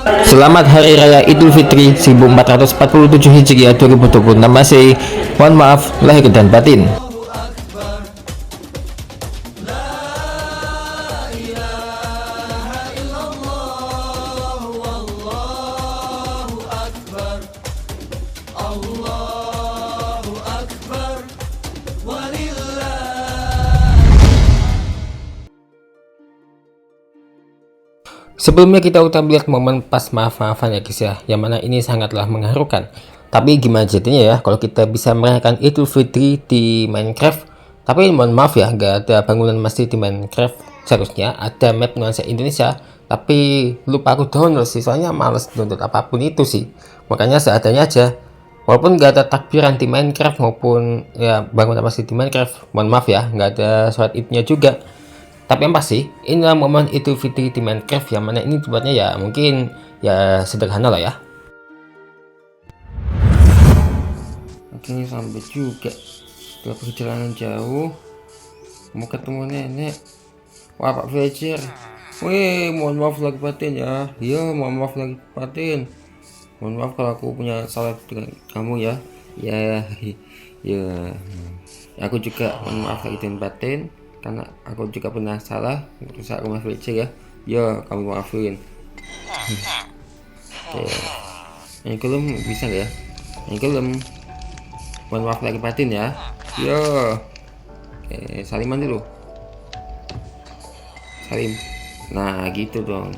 Selamat Hari Raya Idul Fitri 1447 Hijriah 2026 Masih. Mohon maaf lahir dan batin. Sebelumnya kita udah lihat momen pas maaf-maafan ya guys ya, yang mana ini sangatlah mengharukan. Tapi gimana jadinya ya kalau kita bisa merayakan Idul Fitri di Minecraft? Tapi mohon maaf ya, nggak ada bangunan masjid di Minecraft. Seharusnya ada map nuansa Indonesia, tapi lupa aku download sih, soalnya males download apapun itu sih. Makanya seadanya aja. Walaupun nggak ada takbiran di Minecraft maupun ya bangunan masjid di Minecraft, mohon maaf ya, nggak ada sholat idnya juga. Tapi yang pasti, inilah momen Idul Fitri di Minecraft yang mana ini buatnya ya mungkin ya sederhana lah ya. Akhirnya sampai juga. Setelah perjalanan jauh, mau ketemu nenek. Wah Pak Villager, wih mohon maaf lagi batin ya. Iya mohon maaf lagi batin. Mohon maaf kalau aku punya salah dengan kamu ya. Ya, ya. Aku juga mohon maaf lagi dengan batin. Karena aku juga pernah salah rusak rumah VC ya. Ya kamu maafin. Oke. Yang kelem bisa nggak ya? Yang kelem mohon maaf lagi batin ya. Ya. Oke, saliman dulu. Salim. Nah gitu dong.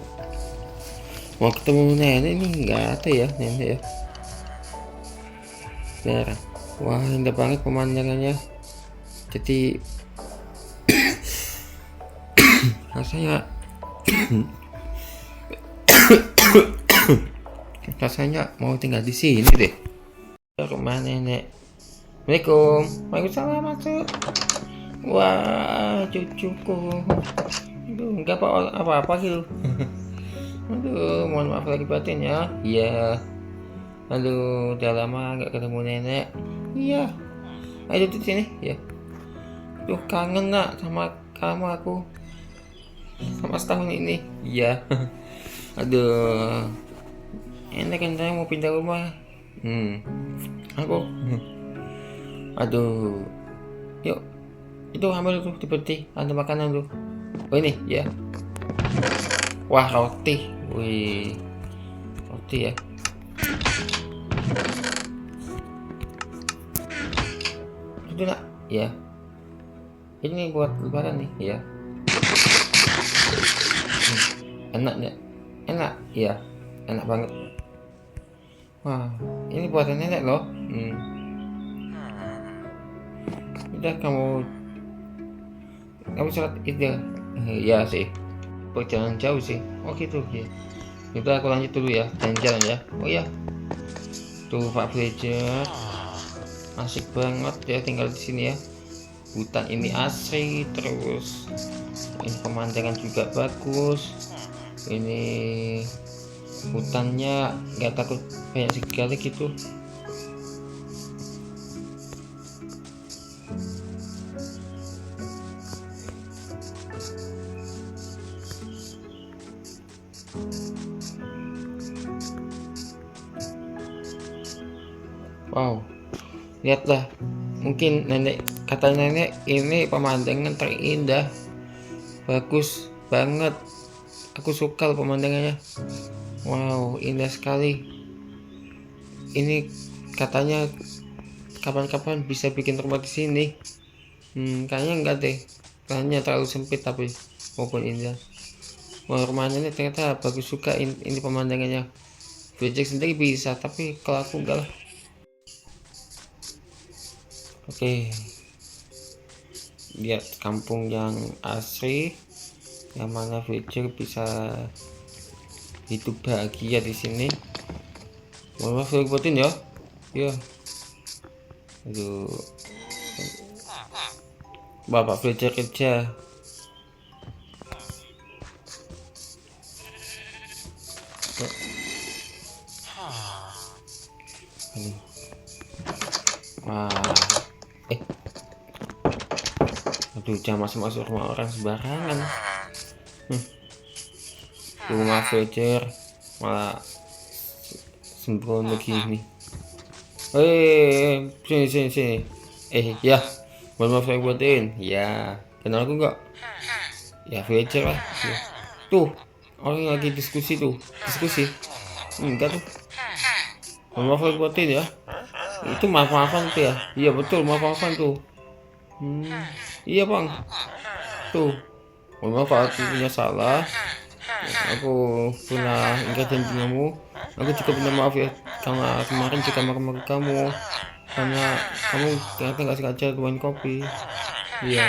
Mau ketemu nenek ini nggak ada ya nenek ya. Bener. Wah indah banget pemandangannya. Jadi rasanya rasanya mau tinggal di sini deh. Rumah nenek. Assalamualaikum. Waalaikumsalam masuk. Wah cucuku. Aduh nggak apa-apa gitu. Aduh mohon maaf lagi batin ya. Iya. Aduh udah lama nggak ketemu nenek. Iya. Ayo duduk sini ya. Tuh kangen nak sama kamu aku. Sama setahun ini. Iya. Aduh enak kan saya mau pindah rumah. Aku aduh yuk itu ambil tuh di peti ada makanan tuh. Oh ini ya. Wah roti. Wih roti ya. Itu nak ya. Ini buat lebaran nih ya. Enak ya, enak ya, enak banget. Wah ini buatan nenek loh. Udah kamu sholat id ya. Ya sih perjalanan jauh sih. Oh gitu ya. Udah aku lanjut dulu ya jalan-jalan ya. Oh ya tuh Pak Villager asik banget ya tinggal di sini ya. Hutan ini asri, terus ini pemandangan juga bagus. Ini hutannya nggak takut banyak sekali gitu. Wow lihatlah, mungkin kata nenek ini pemandangan terindah, bagus banget. Aku suka pemandangannya. Wow indah sekali. Ini katanya kapan-kapan bisa bikin rumah di sini. Kayaknya enggak deh, kayaknya terlalu sempit tapi maupun indah. Wah rumahnya ini ternyata bagus juga. Ini pemandangannya. Project sendiri bisa tapi kalau aku enggak lah. Oke, lihat kampung yang asri, yang mana Villager bisa hidup bahagia di sini. Mohon maaf saya buatin ya. Ya. Aduh. Bapak Villager kerja. Wah. Aduh jangan masuk rumah orang sembarangan. Rumah Villager. malah sembrono gini. Sini. Ya, mohon maaf saya buatin. Ya, kenal aku nggak? Ya, villager lah. Ya. Tuh, orang lagi diskusi tuh. Enggak tuh. Mohon maaf saya buatin ya. Itu maaf-maafan tuh ya. Iya betul, maaf-maafan tuh. Iya bang. Tuh. Mohon maaf kalau aku punya salah. Aku pernah ingkar janji kamu. Aku juga minta maaf ya karena kemarin juga marah-marah kamu karena kamu ternyata nggak sengaja tuain kopi. Iya.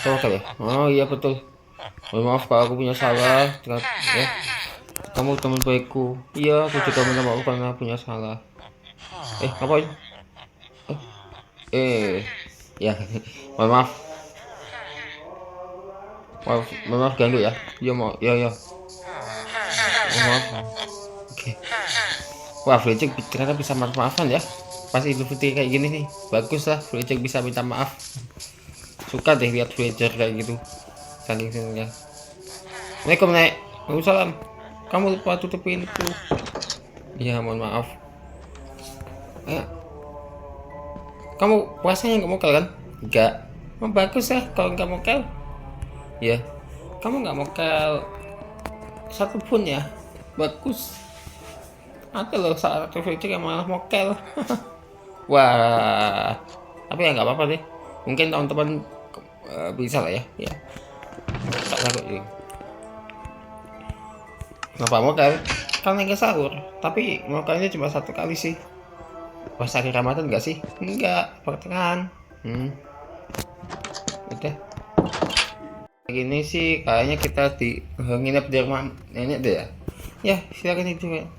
Tahu ya? Oh iya betul. Mohon maaf kalau aku punya salah. Ternyata, ya. Kamu teman baikku. Iya, aku juga minta maaf karena punya salah. Ngapain? Ya. Mohon maaf. Mohon maaf ganggu ya. Iya mau. Ya. Mohon maaf. Oke. Wah, Flecek ternyata bisa maaf-maafan ya. Pas Idul Fitri kayak gini nih. Bagus lah, Flecek bisa minta maaf. Suka deh lihat Flecek kayak gitu. Saling senengnya. Assalamualaikum Nek. Waalaikumsalam. Kamu lupa tutup pintu. Iya, mohon maaf. Kamu puasanya nggak mokel kan? Enggak. Bagus ya kalau nggak mokel. Ya. Kamu nggak mokel satupun ya. Bagus. Ada loh saat Flecek yang malah mokel. Wah. Tapi ya nggak apa-apa deh. Mungkin tahun depan bisa lah ya. Ya. Tak takut ya. Kenapa mokel? Kan lagi sahur. Tapi mokelnya cuma 1 kali sih. Pas akhir Ramadan enggak sih? Enggak, pertengahan. Udah. Gini sih kayaknya kita nginep di rumah nenek deh ya. Ya, silakan itu ya.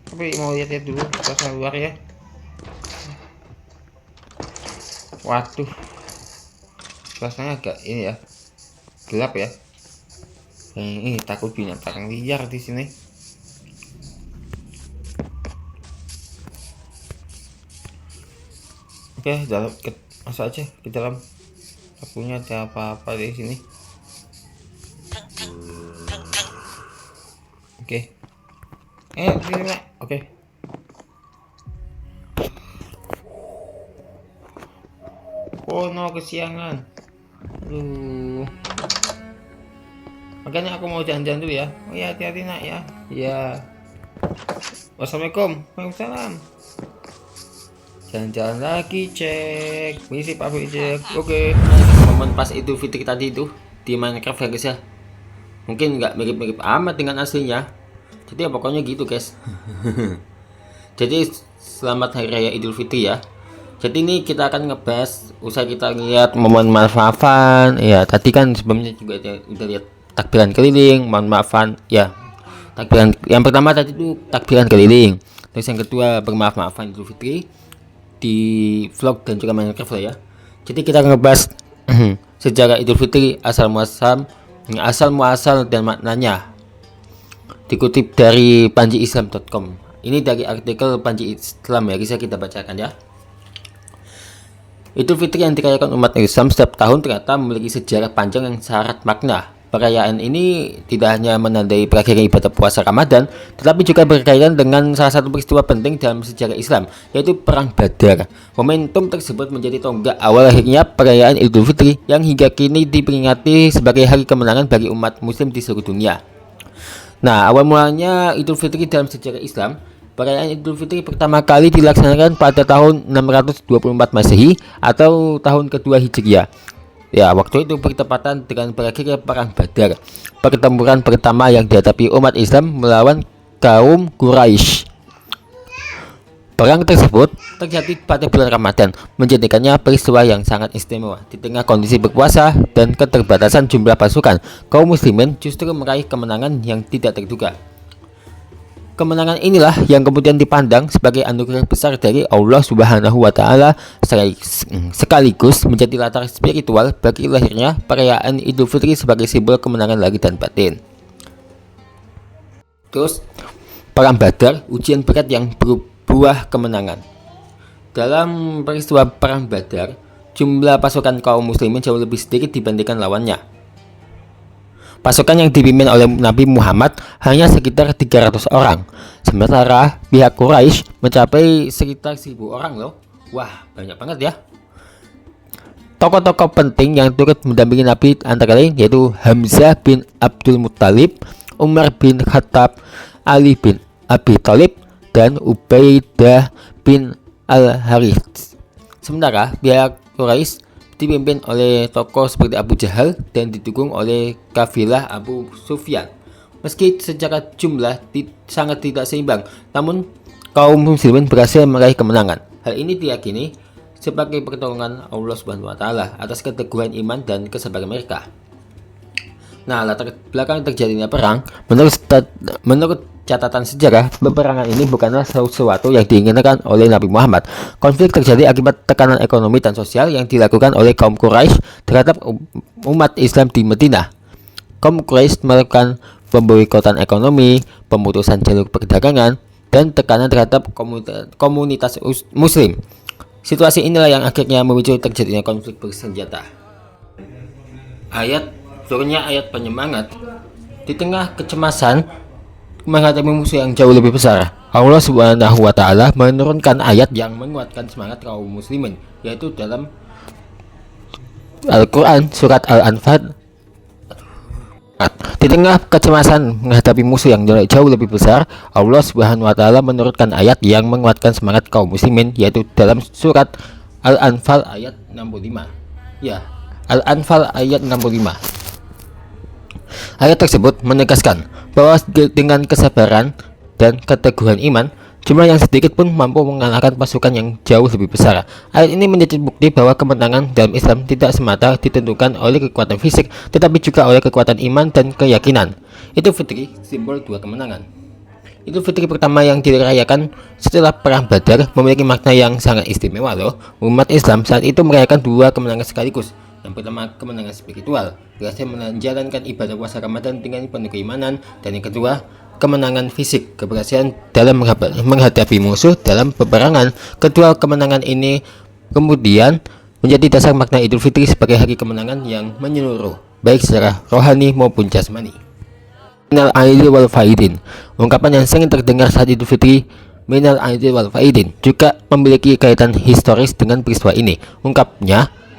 Tapi mau lihat dulu suasana luar ya. Waduh. Suasananya agak ini ya. Gelap ya. Ini takut binatang liar di sini. Oke, masuk aja ke dalam. Takutnya ada apa-apa di sini. Oke. Sini Nek. Oke. Oh no, kesiangan. Aduh. Makanya aku mau jalan-jalan dulu ya. Oh ya, hati-hati Nak ya. Iya. Wassalamualaikum. Waalaikumsalam. Jalan-jalan lagi cek. Misi Pak cek. Oke. Momen pas Idul Fitri tadi itu di Minecraft ya guys ya. Mungkin nggak mirip-mirip amat dengan aslinya. Jadi ya pokoknya gitu guys. Jadi selamat Hari Raya Idul Fitri ya. Jadi ini kita akan ngebahas usai kita lihat momen maaf-maafan. Ya tadi kan sebelumnya juga udah lihat takbiran keliling, mohon maafan ya. Takbiran yang pertama tadi itu takbiran keliling. Terus yang kedua bermaaf-maafan Idul Fitri di vlog dan juga Minecraft lah ya. Jadi kita ngebahas sejarah Idul Fitri, asal muasal dan maknanya. Dikutip dari panjiislam.com. Ini dari artikel Panji Islam ya, bisa kita bacakan ya. Idul Fitri yang dirayakan umat Islam setiap tahun ternyata memiliki sejarah panjang yang syarat makna. Perayaan ini tidak hanya menandai berakhirnya ibadah puasa Ramadan, tetapi juga berkaitan dengan salah satu peristiwa penting dalam sejarah Islam, yaitu Perang Badar. Momentum tersebut menjadi tonggak awal akhirnya perayaan Idul Fitri yang hingga kini diperingati sebagai hari kemenangan bagi umat muslim di seluruh dunia. Nah, awal mulanya Idul Fitri dalam sejarah Islam. Perayaan Idul Fitri pertama kali dilaksanakan pada tahun 624 Masehi atau tahun kedua Hijriah. Ya, waktu itu bertepatan dengan berakhirnya Perang Badar, pertempuran pertama yang dihadapi umat Islam melawan kaum Quraisy. Perang tersebut terjadi pada bulan Ramadan, menjadikannya peristiwa yang sangat istimewa. Di tengah kondisi berpuasa dan keterbatasan jumlah pasukan, kaum muslimin justru meraih kemenangan yang tidak terduga. Kemenangan inilah yang kemudian dipandang sebagai anugerah besar dari Allah Subhanahu wa Ta'ala, sekaligus menjadi latar spiritual bagi lahirnya perayaan Idul Fitri sebagai simbol kemenangan lahir dan batin. Terus, Perang Badar, ujian berat yang berbuah kemenangan. Dalam peristiwa Perang Badar, jumlah pasukan kaum muslimin jauh lebih sedikit dibandingkan lawannya. Pasukan yang dipimpin oleh Nabi Muhammad hanya sekitar 300 orang. Sementara pihak Quraisy mencapai sekitar 1000 orang loh. Wah, banyak banget ya. Tokoh-tokoh penting yang turut mendampingi Nabi antara lain yaitu Hamzah bin Abdul Muttalib, Umar bin Khattab, Ali bin Abi Thalib, dan Ubaidah bin Al-Harits. Sementara pihak Quraisy dipimpin oleh tokoh seperti Abu Jahal dan didukung oleh kafilah Abu Sufyan. Meski secara jumlah sangat tidak seimbang, namun kaum muslimin berhasil meraih kemenangan. Hal ini diyakini sebagai pertolongan Allah Subhanahu wa taala atas keteguhan iman dan kesabaran mereka. Nah, latar belakang terjadinya perang, menurut catatan sejarah, peperangan ini bukanlah sesuatu yang diinginkan oleh Nabi Muhammad. Konflik terjadi akibat tekanan ekonomi dan sosial yang dilakukan oleh kaum Quraisy terhadap umat Islam di Madinah. Kaum Quraisy melakukan pemboikotan ekonomi, pemutusan jalur perdagangan, dan tekanan terhadap komunitas Muslim. Situasi inilah yang akhirnya memicu terjadinya konflik bersenjata. Turunnya ayat penyemangat di tengah kecemasan menghadapi musuh yang jauh lebih besar. Allah Subhanahu wa taala menurunkan ayat yang menguatkan semangat kaum muslimin, yaitu dalam Al-Qur'an surat Al-Anfal. Di tengah kecemasan menghadapi musuh yang jauh lebih besar, Allah Subhanahu wa taala menurunkan ayat yang menguatkan semangat kaum muslimin, yaitu dalam surat Al-Anfal ayat 65. Ya, Al-Anfal ayat 65. Ayat tersebut menegaskan bahwa dengan kesabaran dan keteguhan iman, jumlah yang sedikit pun mampu mengalahkan pasukan yang jauh lebih besar. Ayat ini menjadi bukti bahwa kemenangan dalam Islam tidak semata ditentukan oleh kekuatan fisik, tetapi juga oleh kekuatan iman dan keyakinan. Idul Fitri, simbol dua kemenangan. Idul Fitri pertama yang dirayakan setelah Perang Badar memiliki makna yang sangat istimewa loh. Umat Islam saat itu merayakan dua kemenangan sekaligus. Yang pertama, kemenangan spiritual, berhasil menjalankan ibadah puasa Ramadan dengan penuh keimanan, dan yang kedua, kemenangan fisik, keberhasilan dalam menghadapi musuh dalam peperangan. Kedua kemenangan ini kemudian menjadi dasar makna Idul Fitri sebagai hari kemenangan yang menyeluruh, baik secara rohani maupun jasmani. Minal aidin wal faidin, ungkapan yang sering terdengar saat Idul Fitri, minal aidin wal faidin, juga memiliki kaitan historis dengan peristiwa ini.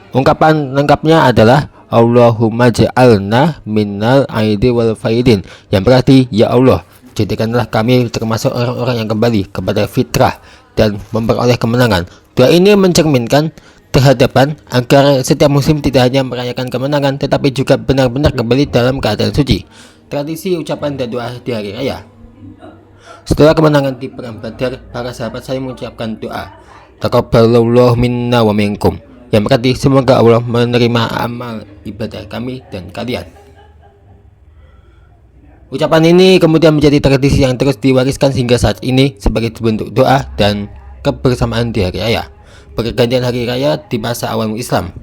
Ungkapan lengkapnya adalah Allahumma ja'alna minal aidi wal faidin, yang berarti ya Allah, jadikanlah kami termasuk orang-orang yang kembali kepada fitrah dan memperoleh kemenangan. Doa ini mencerminkan kehadapan agar setiap muslim tidak hanya merayakan kemenangan tetapi juga benar-benar kembali dalam keadaan suci. Tradisi ucapan dan doa di hari raya. Setelah kemenangan di Perang Badar, para sahabat saling mengucapkan doa taqabbalallahu minna wa minkum, yang berarti semoga Allah menerima amal ibadah kami dan kalian. Ucapan ini kemudian menjadi tradisi yang terus diwariskan hingga saat ini sebagai bentuk doa dan kebersamaan di hari raya. Pergantian hari raya di masa awal Islam.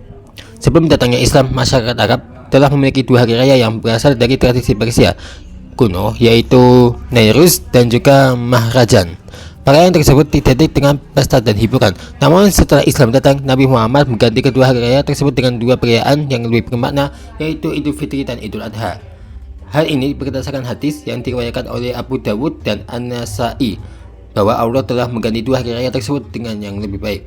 Sebelum datangnya Islam, masyarakat Arab telah memiliki dua hari raya yang berasal dari tradisi Persia kuno, yaitu Nairuz dan juga Mahrajan. Perayaan tersebut identik dengan pesta dan hiburan. Namun setelah Islam datang, Nabi Muhammad mengganti kedua hari raya tersebut dengan dua perayaan yang lebih bermakna, yaitu Idul Fitri dan Idul Adha. Hal ini berdasarkan hadis yang diriwayatkan oleh Abu Dawud dan An-Nasa'i bahwa Allah telah mengganti dua hari raya tersebut dengan yang lebih baik.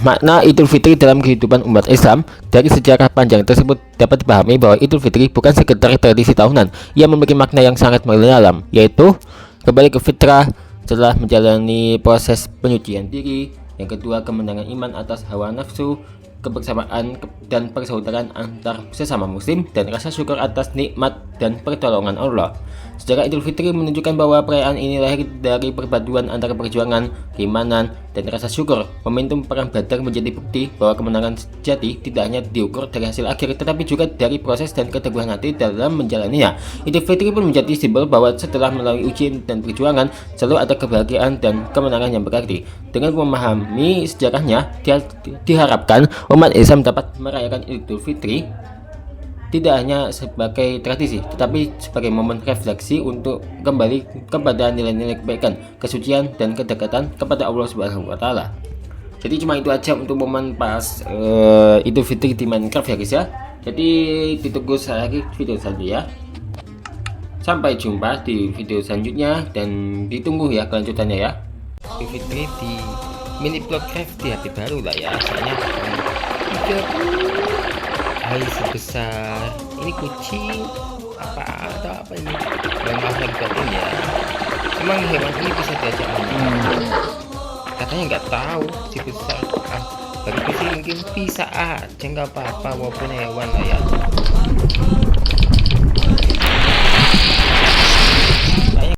Makna Idul Fitri dalam kehidupan umat Islam dari sejarah panjang tersebut dapat dipahami bahwa Idul Fitri bukan sekedar tradisi tahunan. Ia memiliki makna yang sangat mendalam, yaitu kembali ke fitrah setelah menjalani proses penyucian diri. Yang kedua, kemenangan iman atas hawa nafsu, kebersamaan dan persaudaraan antar sesama muslim, dan rasa syukur atas nikmat dan pertolongan Allah. Sejarah Idul Fitri menunjukkan bahwa perayaan ini lahir dari perpaduan antara perjuangan, keimanan, dan rasa syukur. Momentum Perang Badar menjadi bukti bahwa kemenangan sejati tidak hanya diukur dari hasil akhir, tetapi juga dari proses dan keteguhan hati dalam menjalaninya. Idul Fitri pun menjadi simbol bahwa setelah melalui ujian dan perjuangan, selalu ada kebahagiaan dan kemenangan yang berarti. Dengan memahami sejarahnya, diharapkan umat Islam dapat merayakan Idul Fitri tidak hanya sebagai tradisi, tetapi sebagai momen refleksi untuk kembali kepada nilai-nilai kebaikan, kesucian, dan kedekatan kepada Allah Subhanahu wa taala. Jadi cuma itu aja untuk momen pas Idul Fitri di Minecraft ya guys ya. Jadi ditunggu saya lagi video selanjutnya ya. Sampai jumpa di video selanjutnya dan ditunggu ya kelanjutannya ya. Idul Fitri di mini Plotcraft di HP baru lah ya. Soalnya 30 hari sebesar ini kucing apa atau apa ini? Maaf lahir batin ya. Emang hewan ini bisa diajak ngomong? Katanya nggak tahu si besar. Bagi sih mungkin bisa aja nggak apa-apa walaupun hewan lah ya.